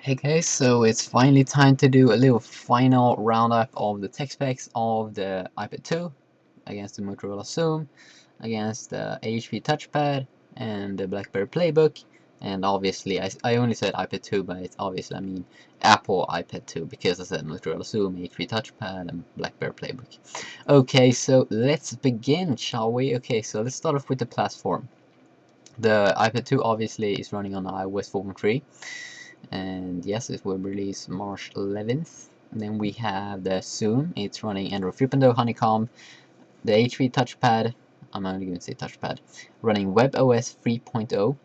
Hey guys, so it's finally time to do a little final roundup of the tech specs of the iPad 2 against the Motorola Xoom, against the HP TouchPad and the Blackberry PlayBook, and obviously I only said iPad 2, but it's obviously I mean Apple iPad 2 because I said Motorola Xoom, HP TouchPad, and Blackberry PlayBook. Okay, so let's begin, shall we? Okay, so let's start off with the platform. The iPad 2 obviously is running on iOS 4.3. And yes, it will release March 11th. And then we have the Xoom, it's running Android 3.0 Honeycomb, the HP touchpad, I'm only going to say touchpad, running WebOS 3.0,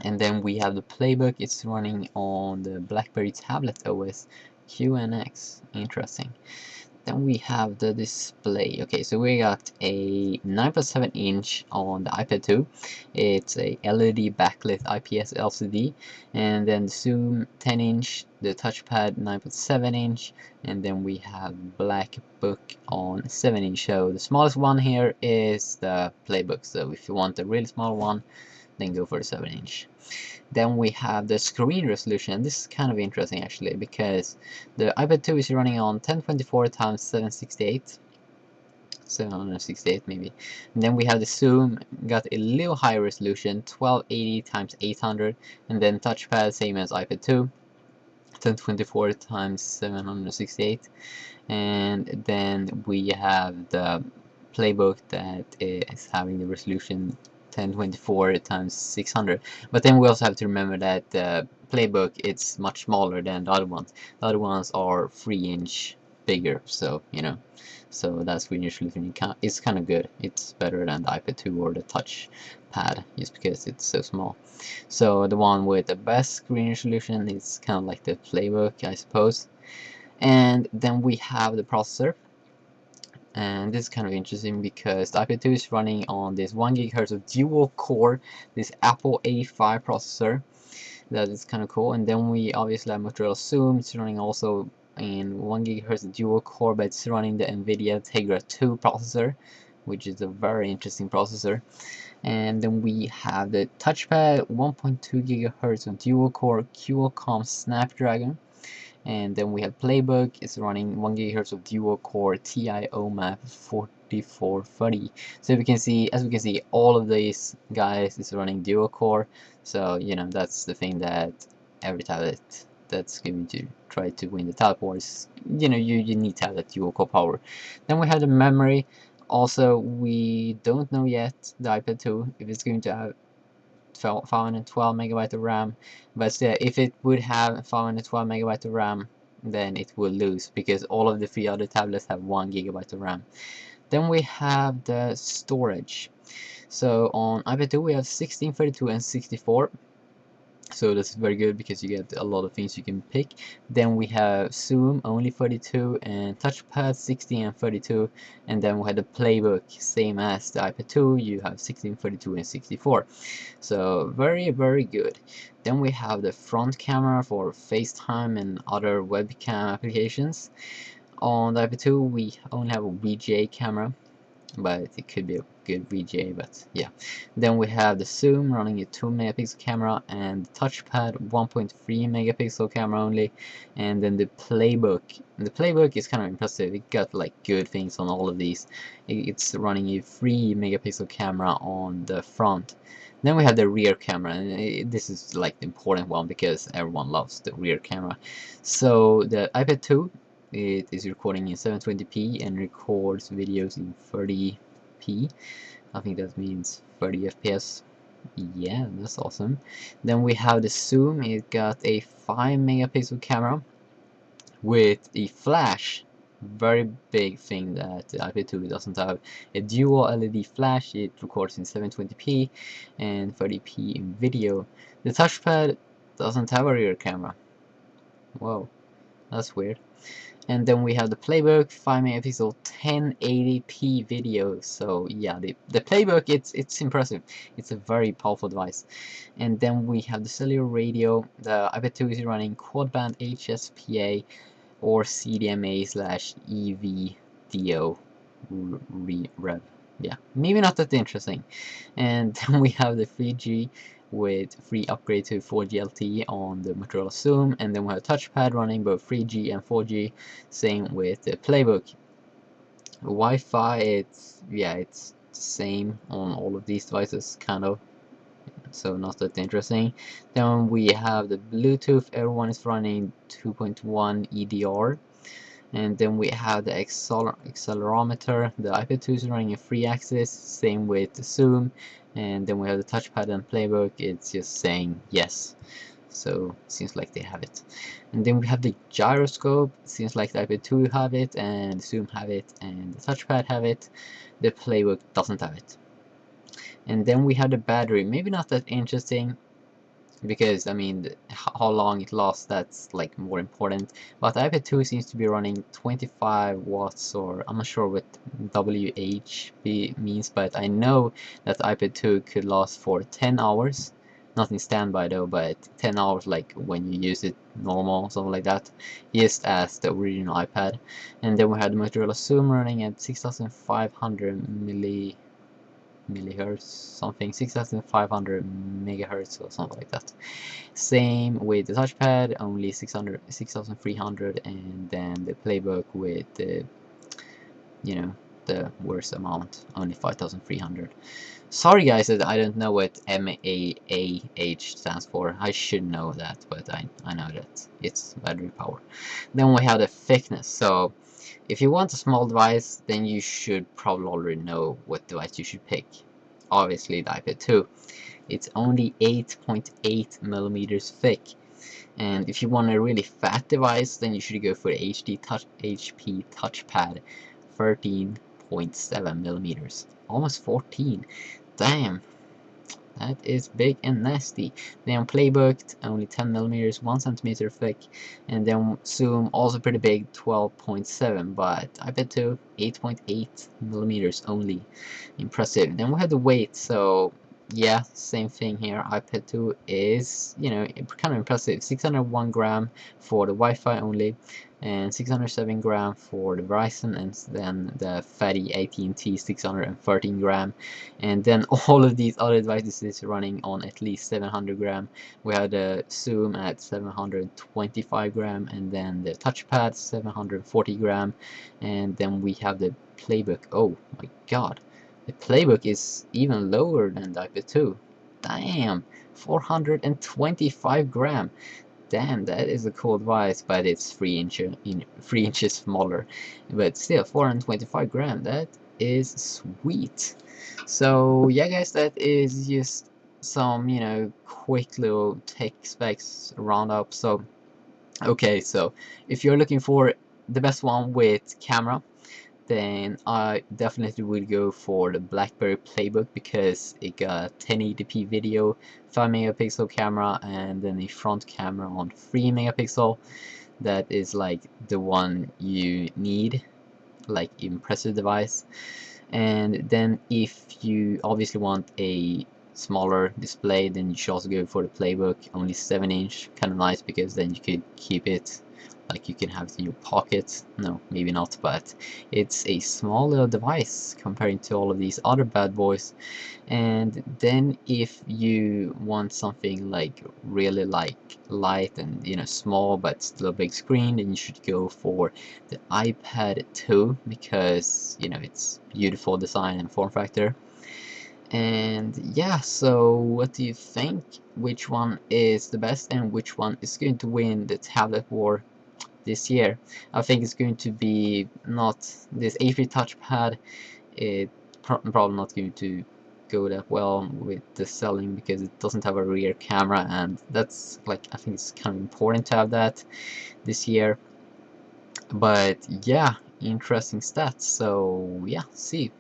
and then we have the Playbook, it's running on the Blackberry tablet OS QNX, interesting. Then we have the display. Okay, so we got a 9.7 inch on the iPad 2. It's a LED backlit IPS LCD, and then the Zoom 10 inch, the touchpad 9.7 inch, and then we have Black Book on 7 inch. So the smallest one here is the Playbook. So if you want a really small one, then go for the 7 inch. Then we have the screen resolution. This is kind of interesting actually because the iPad 2 is running on 1024 x 768, 768 maybe. And then we have the Zoom, got a little higher resolution, 1280 x 800, and then touchpad same as iPad 2, 1024 x 768, and then we have the Playbook that is having the resolution 1024 x 600, but then we also have to remember that the Playbook it's much smaller than the other ones. The other ones are 3-inch bigger, so you know, so that screen resolution is kind of good. It's better than the iPad 2 or the touchpad just because it's so small. So the one with the best screen resolution is kind of like the Playbook, I suppose. And then we have the processor, and this is kind of interesting because the iPad 2 is running on this 1 GHz of dual core, this Apple A5 processor. That is kind of cool. And then we obviously have Motorola Xoom. It's running also in 1 GHz dual core, but it's running the NVIDIA Tegra 2 processor, which is a very interesting processor. And then we have the touchpad 1.2 GHz on dual core Qualcomm Snapdragon. And then we have Playbook, it's running 1 GHz of dual core TI OMAP 4430. So we can see, as we can see, all of these guys is running dual core. So you know that's the thing that every tablet that's going to try to win the tablet wars, you know, you need to have that dual core power. Then we have the memory. Also, we don't know yet the iPad 2 if it's going to have 512 megabyte of RAM, but still, if it would have 512 megabyte of RAM, then it will lose because all of the 3 other tablets have 1 gigabyte of RAM. Then we have the storage. So on iPad 2 we have 16, 32, and 64. So that's very good because you get a lot of things you can pick. Then we have Zoom only 32 and touchpad 16 and 32, and then we have the Playbook same as the iPad 2. You have 16, 32, and 64. So very good. Then we have the front camera for FaceTime and other webcam applications. On the iPad 2 we only have a VGA camera, but it could be a good VGA, but yeah. Then we have the Zoom running a 2 megapixel camera and the touchpad 1.3 megapixel camera only, and then the Playbook. And the Playbook is kind of impressive. It got like good things on all of these. It's running a 3 megapixel camera on the front. Then we have the rear camera, and this is like the important one because everyone loves the rear camera. So the iPad 2, it is recording in 720p and records videos in 30p. I think that means 30 FPS. Yeah, that's awesome. Then we have the Zoom. It got a 5 megapixel camera with a flash. Very big thing that the iPad 2 doesn't have. A dual LED flash. It records in 720p and 30p in video. The touchpad doesn't have a rear camera. Whoa, that's weird. And then we have the Playbook 5 megapixel 1080p video. So yeah, the Playbook, it's impressive. It's a very powerful device. And then we have the cellular radio. The iPad 2 is running quad band HSPA or CDMA slash EVDO rev. Yeah, maybe not that interesting. And then we have the 3G with free upgrade to 4G LTE on the Motorola Xoom, and then we have touchpad running both 3G and 4G. Same with the PlayBook. Wi-Fi, it's the same on all of these devices, kind of, so not that interesting. Then we have the Bluetooth, everyone is running 2.1 EDR. And then we have the accelerometer. The iPad 2 is running a free axis, same with the Zoom. And then we have the touchpad and PlayBook, it's just saying yes. So seems like they have it. And then we have the gyroscope. Seems like the iPad 2 have it, and the Zoom have it, and the touchpad have it. The PlayBook doesn't have it. And then we have the battery. Maybe not that interesting, because I mean how long it lasts, that's like more important. But the iPad 2 seems to be running 25 watts, or I'm not sure what WHB means, but I know that the iPad 2 could last for 10 hours, not in standby though, but 10 hours like when you use it normal, something like that, just as the original iPad. And then we had the Motorola Xoom running at 6500 millihertz, something, 6500 megahertz or something like that. Same with the touchpad, only 6300, and then the PlayBook with the, you know, the worst amount, only 5300. Sorry guys that I don't know what MAAH stands for. I should know that, but I know that it's battery power. Then we have the thickness. So if you want a small device, then you should probably already know what device you should pick. Obviously the iPad 2. It's only 8.8 millimeters thick. And if you want a really fat device, then you should go for the HP TouchPad, 13.7 millimeters. Almost 14. Damn. That is big and nasty. Then PlayBook, only 10 millimeters, 1 centimeter thick, and then Zoom, also pretty big, 12.7, but iPad 2, 8.8 millimeters only. Impressive. Then we have the weight, so yeah, same thing here. iPad 2 is, you know, kind of impressive. 601 gram for the Wi-Fi only, and 607 gram for the Verizon, and then the fatty AT&T 613 gram. And then all of these other devices is running on at least 700 gram. We had the Zoom at 725 gram, and then the touchpad 740 gram, and then we have the PlayBook. Oh my god, the PlayBook is even lower than the iPad 2. Damn, 425 gram. Damn, that is a cool device, but it's 3 inches smaller. But still, 425 gram. That is sweet. So yeah, guys, that is just some, you know, quick little tech specs roundup. So okay, so if you're looking for the best one with camera, then I definitely would go for the Blackberry PlayBook, because it got 1080p video, 5 megapixel camera, and then a front camera on 3 megapixel. That is like the one you need, like impressive device. And then if you obviously want a smaller display, then you should also go for the PlayBook, only 7-inch, kind of nice, because then you could keep it, like you can have it in your pocket. No, maybe not, but it's a small little device comparing to all of these other bad boys. And then if you want something like really like light and, you know, small but still a big screen, then you should go for the iPad 2, because, you know, it's beautiful design and form factor. And yeah, so what do you think? Which one is the best, and which one is going to win the tablet war this year? I think it's going to be not this A3 touchpad. It probably not going to go that well with the selling, because it doesn't have a rear camera, and that's like, I think it's kind of important to have that this year. But yeah, interesting stats. So yeah, see.